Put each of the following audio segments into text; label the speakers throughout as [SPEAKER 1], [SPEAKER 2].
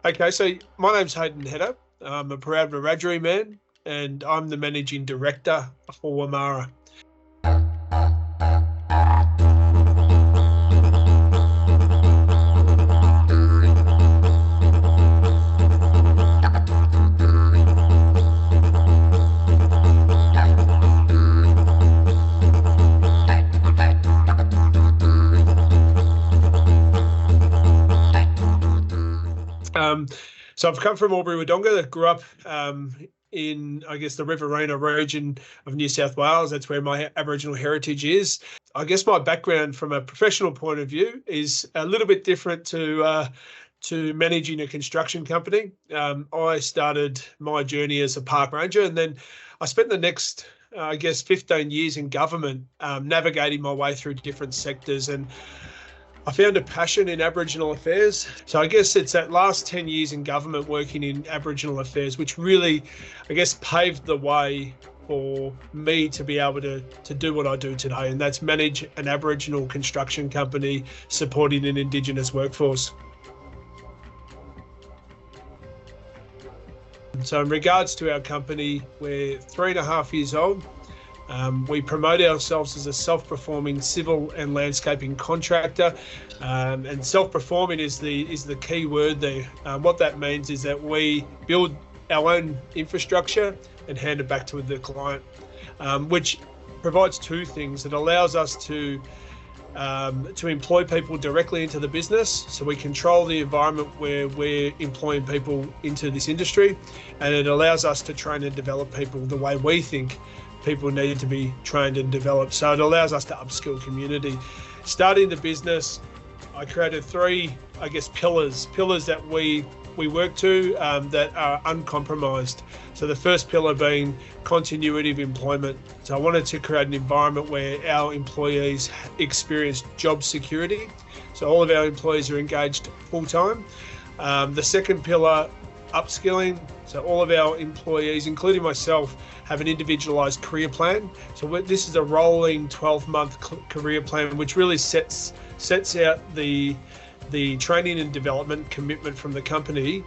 [SPEAKER 1] Okay, so my name's Hayden Hedder. I'm a proud Wiradjuri man, and I'm the Managing Director for Wamarra. So I've come from Albury-Wodonga, that grew up in, I guess, the Riverina region of New South Wales. That's where my Aboriginal heritage is. I guess my background from a professional point of view is a little bit different to managing a construction company. I started my journey as a park ranger, and then I spent the next, 15 years in government, navigating my way through different sectors, and I found a passion in Aboriginal affairs. So I guess it's that last 10 years in government working in Aboriginal affairs, which really, paved the way for me to be able to do what I do today, and that's manage an Aboriginal construction company supporting an Indigenous workforce. So in regards to our company, we're 3.5 years old. We promote ourselves as a self-performing civil and landscaping contractor, and self-performing is the key word there. What that means is that we build our own infrastructure and hand it back to the client, which provides two things. It allows us to employ people directly into the business, so we control the environment where we're employing people into this industry, and it allows us to train and develop people the way we think people need to be trained and developed. So it allows us to upskill community. Starting the business, I created three, pillars that we work to that are uncompromised. So the first pillar being continuity of employment. So I wanted to create an environment where our employees experience job security. So all of our employees are engaged full-time. The second pillar, upskilling. So all of our employees, including myself, have an individualised career plan. So this is a rolling 12-month career plan, which really sets out the training and development commitment from the company,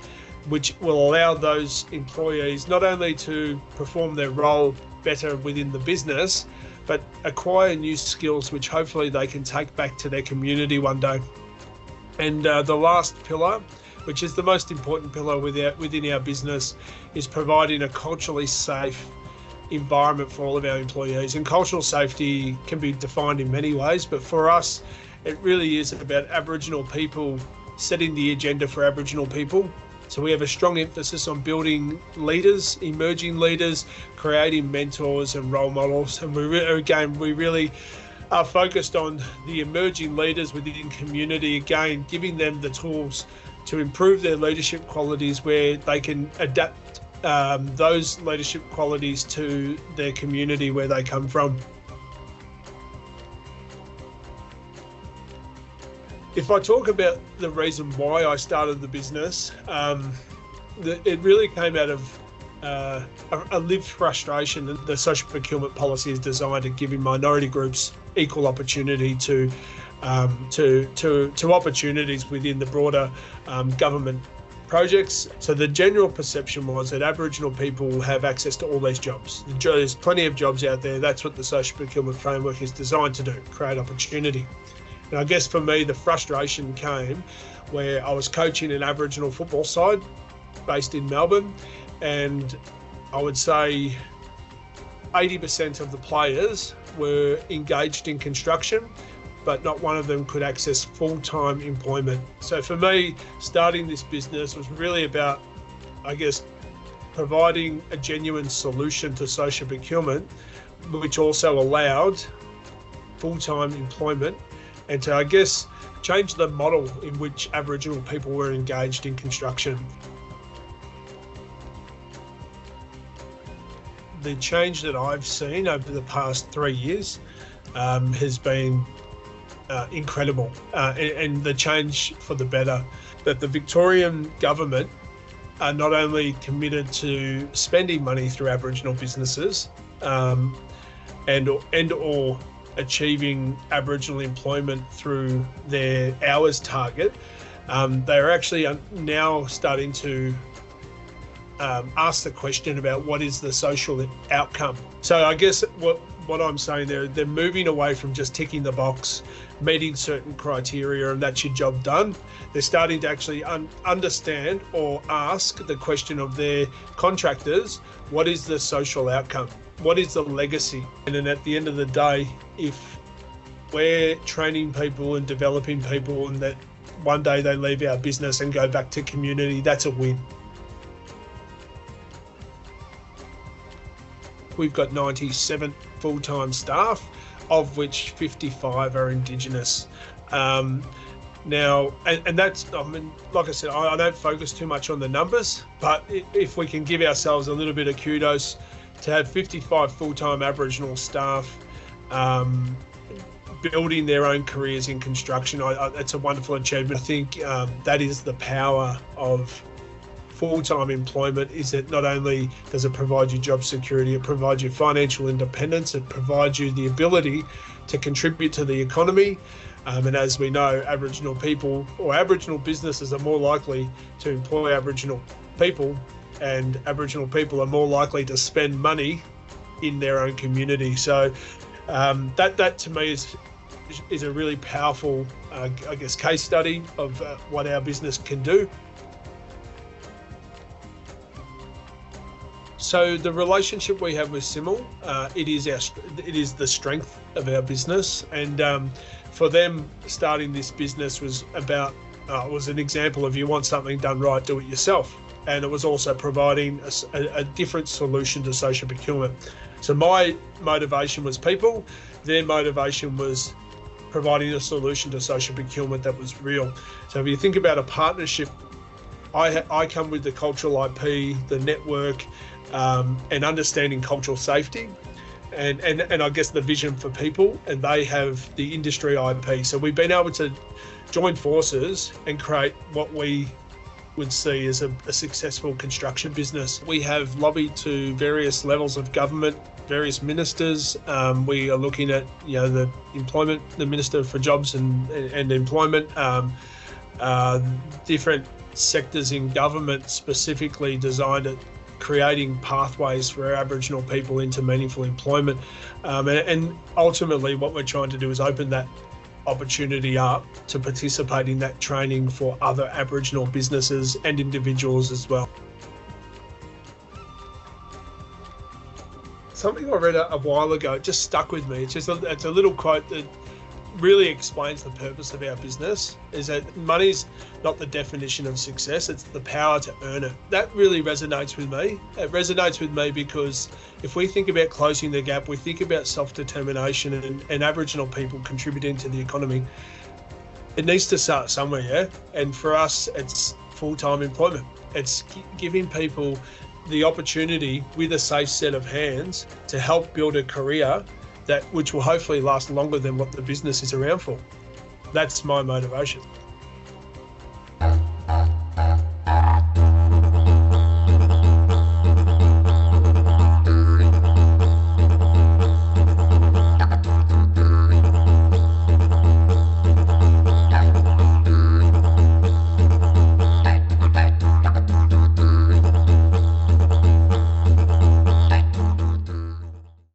[SPEAKER 1] which will allow those employees not only to perform their role better within the business, but acquire new skills which hopefully they can take back to their community one day. And the last pillar, which is the most important pillar within our business, is providing a culturally safe environment for all of our employees. And cultural safety can be defined in many ways, but for us, it really is about Aboriginal people setting the agenda for Aboriginal people. So we have a strong emphasis on building leaders, emerging leaders, creating mentors and role models. And we really are focused on the emerging leaders within community, again, giving them the tools to improve their leadership qualities, where they can adapt those leadership qualities to their community where they come from. If I talk about the reason why I started the business, it really came out of a lived frustration. The social procurement policy is designed to give minority groups equal opportunity to opportunities within the broader government projects. So the general perception was that Aboriginal people have access to all these jobs. There's plenty of jobs out there. That's what the social procurement framework is designed to do, create opportunity. And I guess for me, the frustration came where I was coaching an Aboriginal football side based in Melbourne, and I would say 80% of the players were engaged in construction, but not one of them could access full-time employment. So for me, starting this business was really about, providing a genuine solution to social procurement, which also allowed full-time employment, and to, change the model in which Aboriginal people were engaged in construction. The change that I've seen over the past 3 years has been incredible, and the change for the better. That the Victorian government are not only committed to spending money through Aboriginal businesses and or achieving Aboriginal employment through their hours target, They're actually now starting to ask the question about what is the social outcome. So I guess what I'm saying there, they're moving away from just ticking the box, meeting certain criteria, and that's your job done. They're starting to actually understand or ask the question of their contractors, what is the social outcome? What is the legacy? And then at the end of the day, if we're training people and developing people and that one day they leave our business and go back to community, that's a win. We've got 97 full-time staff, of which 55 are Indigenous. Now, and that's, I mean, like I said, I don't focus too much on the numbers, but if we can give ourselves a little bit of kudos to have 55 full-time Aboriginal staff building their own careers in construction, it's a wonderful achievement. I think that is the power of full-time employment, is that not only does it provide you job security, it provides you financial independence, it provides you the ability to contribute to the economy. And as we know, Aboriginal people or Aboriginal businesses are more likely to employ Aboriginal people, and Aboriginal people are more likely to spend money in their own community. So that to me is a really powerful, I guess, case study of what our business can do. So the relationship we have with Simul, it is the strength of our business, and for them, starting this business was about was an example of, you want something done right, do it yourself, and it was also providing a different solution to social procurement. So my motivation was people, their motivation was providing a solution to social procurement that was real. So if you think about a partnership, I come with the cultural IP, the network, and understanding cultural safety, and I guess the vision for people, and they have the industry IP. So we've been able to join forces and create what we would see as a successful construction business. We have lobbied to various levels of government, various ministers. We are looking at, the Minister for Jobs and Employment, different sectors in government specifically designed at creating pathways for our Aboriginal people into meaningful employment. And ultimately what we're trying to do is open that opportunity up to participate in that training for other Aboriginal businesses and individuals as well. Something I read a while ago, it just stuck with me. It's a little quote that really explains the purpose of our business, is that money's not the definition of success, it's the power to earn it. That really resonates with me. It resonates with me because if we think about closing the gap, we think about self-determination and Aboriginal people contributing to the economy. It needs to start somewhere, yeah? And for us, it's full-time employment. It's giving people the opportunity with a safe set of hands to help build a career which will hopefully last longer than what the business is around for. That's my motivation.